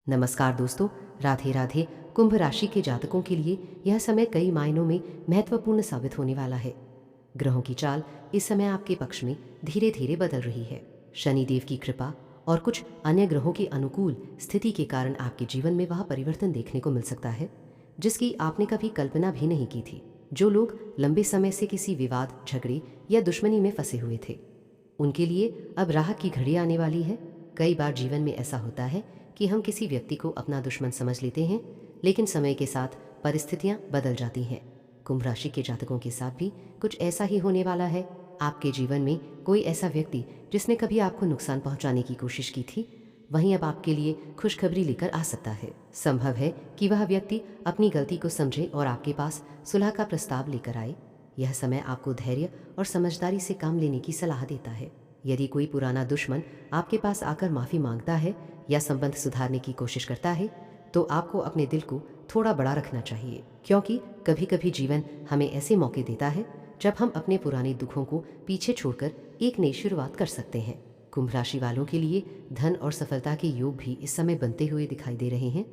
नमस्कार दोस्तों, राधे राधे। कुंभ राशि के जातकों के लिए यह समय कई मायनों में महत्वपूर्ण साबित होने वाला है। ग्रहों की चाल इस समय आपके पक्ष में धीरे धीरे बदल रही है। शनिदेव की कृपा और कुछ अन्य ग्रहों की अनुकूल स्थिति के कारण आपके जीवन में वह परिवर्तन देखने को मिल सकता है जिसकी आपने कभी कल्पना भी नहीं की थी। जो लोग लंबे समय से किसी विवाद, झगड़े या दुश्मनी में फंसे हुए थे, उनके लिए अब राहत की घड़ी आने वाली है। कई बार जीवन में ऐसा होता है कि हम किसी व्यक्ति को अपना दुश्मन समझ लेते हैं, लेकिन समय के साथ परिस्थितियां बदल जाती हैं। कुंभ राशि के जातकों के साथ भी कुछ ऐसा ही होने वाला है। आपके जीवन में कोई ऐसा व्यक्ति जिसने कभी आपको नुकसान पहुंचाने की कोशिश की थी, वहीं अब आपके लिए खुशखबरी लेकर आ सकता है। संभव है कि वह व्यक्ति अपनी गलती को समझे और आपके पास सुलह का प्रस्ताव लेकर आए। यह समय आपको धैर्य और समझदारी से काम लेने की सलाह देता है। यदि कोई पुराना दुश्मन आपके पास आकर माफ़ी मांगता है या संबंध सुधारने की कोशिश करता है, तो आपको अपने दिल को थोड़ा बड़ा रखना चाहिए, क्योंकि कभी कभी जीवन हमें ऐसे मौके देता है जब हम अपने पुराने दुखों को पीछे छोड़कर एक नई शुरुआत कर सकते हैं। कुंभ राशि वालों के लिए धन और सफलता के योग भी इस समय बनते हुए दिखाई दे रहे हैं।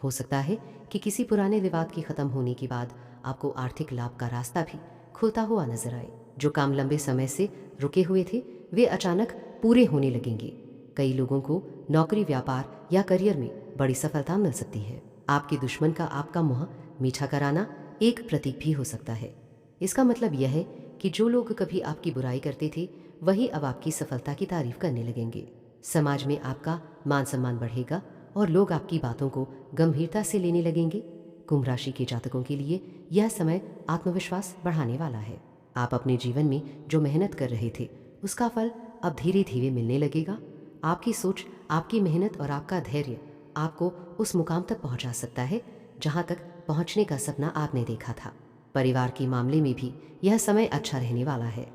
हो सकता है कि किसी पुराने विवाद के खत्म होने के बाद आपको आर्थिक लाभ का रास्ता भी खुलता हुआ नजर आए। जो काम लंबे समय से रुके हुए थे, वे अचानक पूरे होने लगेंगे। कई लोगों को नौकरी, व्यापार या करियर में बड़ी सफलता मिल सकती है। आपके दुश्मन का आपका मुंह मीठा कराना एक प्रतीक भी हो सकता है। इसका मतलब यह है कि जो लोग कभी आपकी बुराई करते थे, वही अब आपकी सफलता की तारीफ करने लगेंगे। समाज में आपका मान सम्मान बढ़ेगा और लोग आपकी बातों को गंभीरता से लेने लगेंगे। कुंभ राशि के जातकों के लिए यह समय आत्मविश्वास बढ़ाने वाला है। आप अपने जीवन में जो मेहनत कर रहे थे, उसका फल अब धीरे धीरे मिलने लगेगा। आपकी सोच, आपकी मेहनत और आपका धैर्य आपको उस मुकाम तक पहुंचा सकता है जहां तक पहुंचने का सपना आपने देखा था। परिवार के मामले में भी यह समय अच्छा रहने वाला है।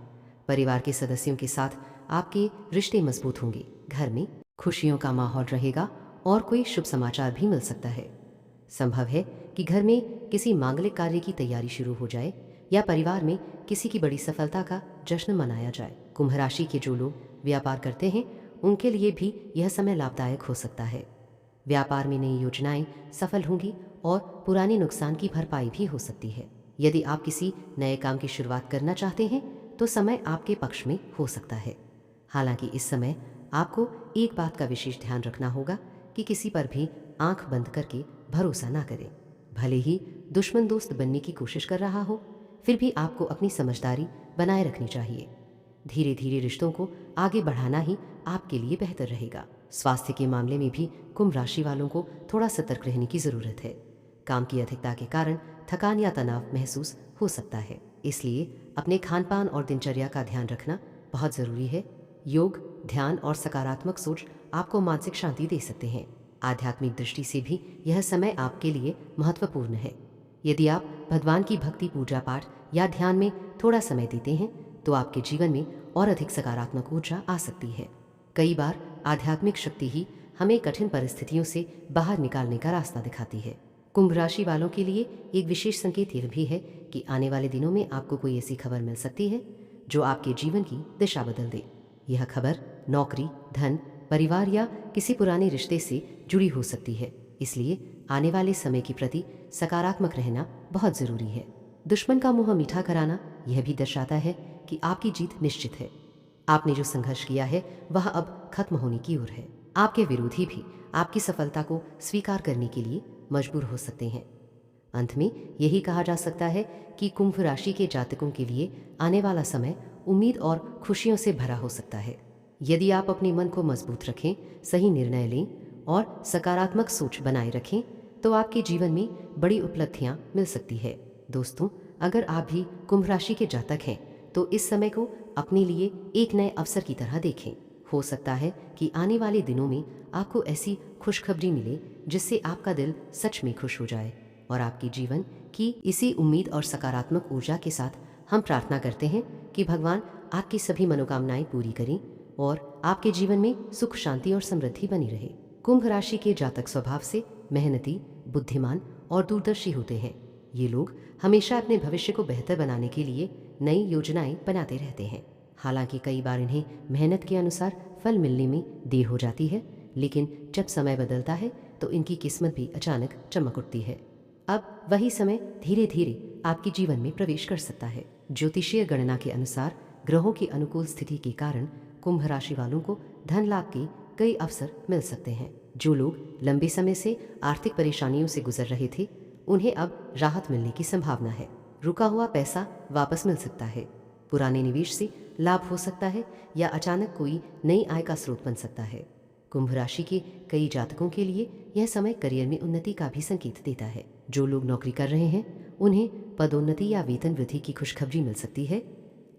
परिवार के सदस्यों के साथ आपके रिश्ते मजबूत होंगे। घर में खुशियों का माहौल रहेगा और कोई शुभ समाचार भी मिल सकता है। संभव है कि घर में किसी मांगलिक कार्य की तैयारी शुरू हो जाए या परिवार में किसी की बड़ी सफलता का जश्न मनाया जाए। कुंभ राशि के जो लोग व्यापार करते हैं, उनके लिए भी यह समय लाभदायक हो सकता है। व्यापार में नई योजनाएं सफल होंगी और पुराने नुकसान की भरपाई भी हो सकती है। यदि आप किसी नए काम की शुरुआत करना चाहते हैं, तो समय आपके पक्ष में हो सकता है। हालांकि इस समय आपको एक बात का विशेष ध्यान रखना होगा कि किसी पर भी आंख बंद करके भरोसा ना करें। भले ही दुश्मन दोस्त बनने की कोशिश कर रहा हो, फिर भी आपको अपनी समझदारी बनाए रखनी चाहिए। धीरे धीरे रिश्तों को आगे बढ़ाना ही आपके लिए बेहतर रहेगा। स्वास्थ्य के मामले में भी कुंभ राशि वालों को थोड़ा सतर्क रहने की जरूरत है। काम की अधिकता के कारण थकान या तनाव महसूस हो सकता है, इसलिए अपने खान पान और दिनचर्या का ध्यान रखना बहुत जरूरी है। योग, ध्यान और सकारात्मक सोच आपको मानसिक शांति दे सकते हैं। आध्यात्मिक दृष्टि से भी यह समय आपके लिए महत्वपूर्ण है। यदि आप भगवान की भक्ति, पूजा पाठ या ध्यान में थोड़ा समय देते हैं, तो आपके जीवन में और अधिक सकारात्मक ऊर्जा आ सकती है। कई बार आध्यात्मिक शक्ति ही हमें कठिन परिस्थितियों से बाहर निकालने का रास्ता दिखाती है। कुंभ राशि वालों के लिए एक विशेष संकेत यह भी है कि आने वाले दिनों में आपको कोई ऐसी खबर मिल सकती है जो आपके जीवन की दिशा बदल दे। यह खबर नौकरी, धन, परिवार या किसी पुराने रिश्ते से जुड़ी हो सकती है, इसलिए आने वाले समय के प्रति सकारात्मक रहना बहुत जरूरी है। दुश्मन का मुंह मीठा कराना यह भी दर्शाता है कि आपकी जीत निश्चित है। आपने जो संघर्ष किया है, वह अब खत्म होने की ओर है। आपके विरोधी भी आपकी सफलता को स्वीकार करने के लिए मजबूर हो सकते हैं। अंत में यही कहा जा सकता है कि कुंभ राशि के जातकों के लिए आने वाला समय उम्मीद और खुशियों से भरा हो सकता है। यदि आप अपने मन को मजबूत रखें, सही निर्णय लें और सकारात्मक सोच बनाए रखें, तो आपके जीवन में बड़ी उपलब्धियां मिल सकती है। दोस्तों, अगर आप भी कुंभ राशि के जातक हैं, तो इस समय को अपने लिए एक नए अवसर की तरह देखें। हो सकता है कि आने वाले दिनों में आपको ऐसी खुशखबरी मिले जिससे आपका दिल सच में खुश हो जाए। और आपके जीवन की इसी उम्मीद और सकारात्मक ऊर्जा के साथ हम प्रार्थना करते हैं कि भगवान आपकी सभी मनोकामनाएं पूरी करें और आपके जीवन में सुख, शांति और समृद्धि बनी रहे। कुंभ राशि के जातक स्वभाव से मेहनती, बुद्धिमान और दूरदर्शी होते हैं। ये लोग हमेशा अपने भविष्य को बेहतर बनाने के लिए नई योजनाएं बनाते रहते हैं। हालांकि कई बार इन्हें मेहनत के अनुसार फल मिलने में देर हो जाती है, लेकिन जब समय बदलता है तो इनकी किस्मत भी अचानक चमक उठती है। अब वही समय धीरे धीरे आपके जीवन में प्रवेश कर सकता है। ज्योतिषीय गणना के अनुसार ग्रहों की अनुकूल स्थिति के कारण कुंभ राशि वालों को धन लाभ के कई अवसर मिल सकते हैं। जो लोग लंबे समय से आर्थिक परेशानियों से गुजर रहे थे, उन्हें अब राहत मिलने की संभावना है। रुका हुआ पैसा वापस मिल सकता है, पुराने निवेश से लाभ हो सकता है या अचानक कोई नई आय का स्रोत बन सकता है। कुंभ राशि के कई जातकों के लिए यह समय करियर में उन्नति का भी संकेत देता है। जो लोग नौकरी कर रहे हैं, उन्हें पदोन्नति या वेतन वृद्धि की खुशखबरी मिल सकती है।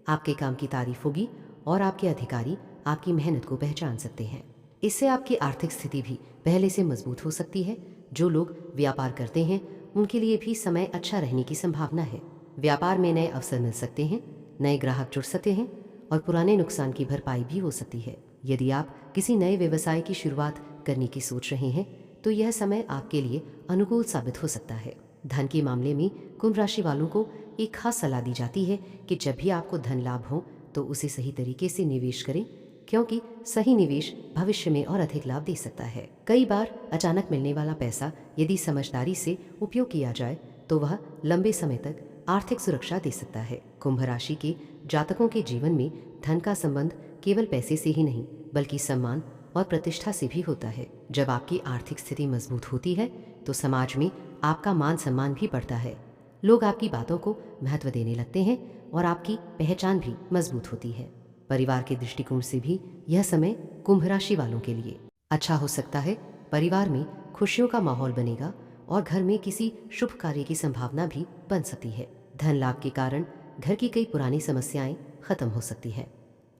आपके काम की तारीफ होगी और आपके अधिकारी आपकी मेहनत को पहचान सकते हैं। इससे आपकी आर्थिक स्थिति भी पहले से मजबूत हो सकती है। जो लोग व्यापार करते हैं, उनके लिए भी समय अच्छा रहने की संभावना है। व्यापार में नए अवसर मिल सकते हैं, नए ग्राहक जुड़ सकते हैं और पुराने नुकसान की भरपाई भी हो सकती है। यदि आप किसी नए व्यवसाय की शुरुआत करने की सोच रहे हैं, तो यह समय आपके लिए अनुकूल साबित हो सकता है। धन के मामले में कुंभ राशि वालों को एक खास सलाह दी जाती है कि जब भी आपको धन लाभ हो तो उसे सही तरीके से निवेश करें, क्योंकि सही निवेश भविष्य में और अधिक लाभ दे सकता है। कई बार अचानक मिलने वाला पैसा यदि समझदारी से उपयोग किया जाए तो वह लंबे समय तक आर्थिक सुरक्षा दे सकता है। कुंभ राशि के जातकों के जीवन में धन का संबंध केवल पैसे से ही नहीं, बल्कि सम्मान और प्रतिष्ठा से भी होता है। जब आपकी आर्थिक स्थिति मजबूत होती है तो समाज में आपका मान सम्मान भी बढ़ता है। लोग आपकी बातों को महत्व देने लगते हैं और आपकी पहचान भी मजबूत होती है। परिवार के दृष्टिकोण से भी यह समय कुंभ राशि वालों के लिए अच्छा हो सकता है। परिवार में खुशियों का माहौल बनेगा और घर में किसी शुभ कार्य की संभावना भी बन सकती है। धन लाभ के कारण घर की कई पुरानी समस्याएं खत्म हो सकती है।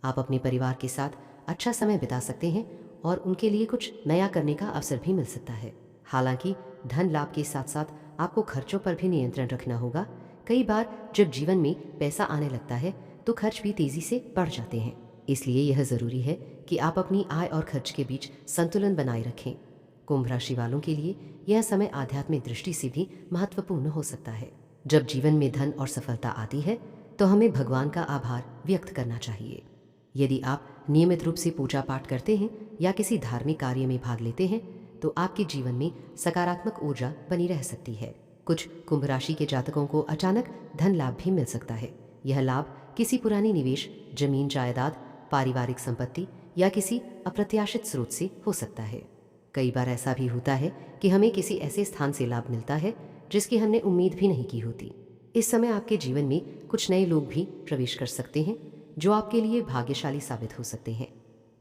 आप अपने परिवार के साथ अच्छा समय बिता सकते हैं और उनके लिए कुछ नया करने का अवसर भी मिल सकता है। हालांकि धन लाभ के साथ साथ आपको खर्चों पर भी नियंत्रण रखना होगा। कई बार जब जीवन में पैसा आने लगता है तो खर्च भी तेजी से बढ़ जाते हैं। इसलिए यह जरूरी है कि आप अपनी आय और खर्च के बीच संतुलन बनाए रखें। कुंभ राशि वालों के लिए यह समय आध्यात्मिक दृष्टि से भी महत्वपूर्ण हो सकता है। जब जीवन में धन और सफलता आती है तो हमें भगवान का आभार व्यक्त करना चाहिए। यदि आप नियमित रूप से पूजा पाठ करते हैं या किसी धार्मिक कार्य में भाग लेते हैं तो आपके जीवन में सकारात्मक ऊर्जा बनी रह सकती है। कुछ कुंभ राशि के जातकों को अचानक धन लाभ भी मिल सकता है। यह लाभ किसी पुरानी निवेश, जमीन जायदाद, पारिवारिक संपत्ति या किसी अप्रत्याशित स्रोत से हो सकता है। कई बार ऐसा भी होता है कि हमें किसी ऐसे स्थान से लाभ मिलता है जिसकी हमने उम्मीद भी नहीं की होती। इस समय आपके जीवन में कुछ नए लोग भी प्रवेश कर सकते हैं जो आपके लिए भाग्यशाली साबित हो सकते हैं।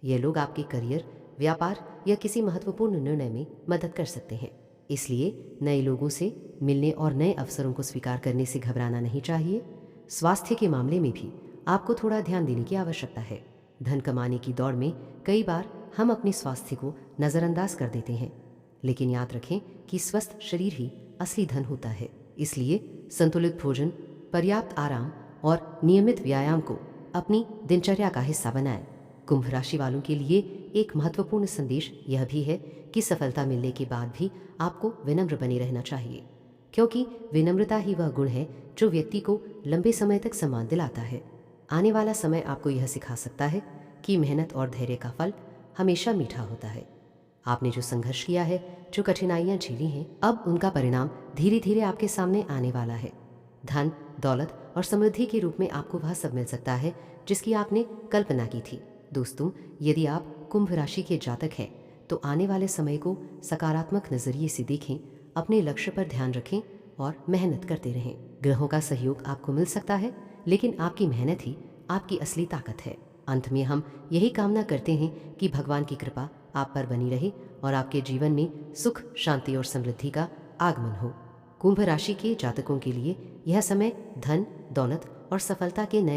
ये लोग आपके करियर, व्यापार या किसी महत्वपूर्ण निर्णय में मदद कर सकते हैं। इसलिए नए लोगों से मिलने और नए अवसरों को स्वीकार करने से घबराना नहीं चाहिए। स्वास्थ्य के मामले में भी आपको थोड़ा ध्यान देने की आवश्यकता है। धन कमाने की दौड़ में कई बार हम अपने स्वास्थ्य को नज़रअंदाज कर देते हैं, लेकिन याद रखें कि स्वस्थ शरीर ही असली धन होता है। इसलिए संतुलित भोजन, पर्याप्त आराम और नियमित व्यायाम को अपनी दिनचर्या का हिस्सा बनाएं। कुंभ राशि वालों के लिए एक महत्वपूर्ण संदेश यह भी है कि सफलता मिलने के बाद भी आपको विनम्र बने रहना चाहिए, क्योंकि विनम्रता ही वह गुण है जो व्यक्ति को लंबे समय तक सम्मान दिलाता है। आने वाला समय आपको यह सिखा सकता है कि मेहनत और धैर्य का फल हमेशा मीठा होता है। आपने जो संघर्ष किया है, जो कठिनाइयाँ झेली हैं, अब उनका परिणाम धीरे धीरे आपके सामने आने वाला है। धन, दौलत और समृद्धि के रूप में आपको वह सब मिल सकता है जिसकी आपने कल्पना की थी। दोस्तों, यदि आप कुंभ राशि के जातक हैं तो आने वाले समय को सकारात्मक नजरिए से देखें, अपने लक्ष्य पर ध्यान रखें और मेहनत करते रहें। ग्रहों का सहयोग आपको मिल सकता है, लेकिन आपकी मेहनत ही आपकी असली ताकत है। अंत में हम यही कामना करते हैं कि भगवान की कृपा आप पर बनी रहे और आपके जीवन में सुख, शांति और समृद्धि का आगमन हो। कुंभ राशि के जातकों के लिए यह समय धन, दौलत और सफलता के नए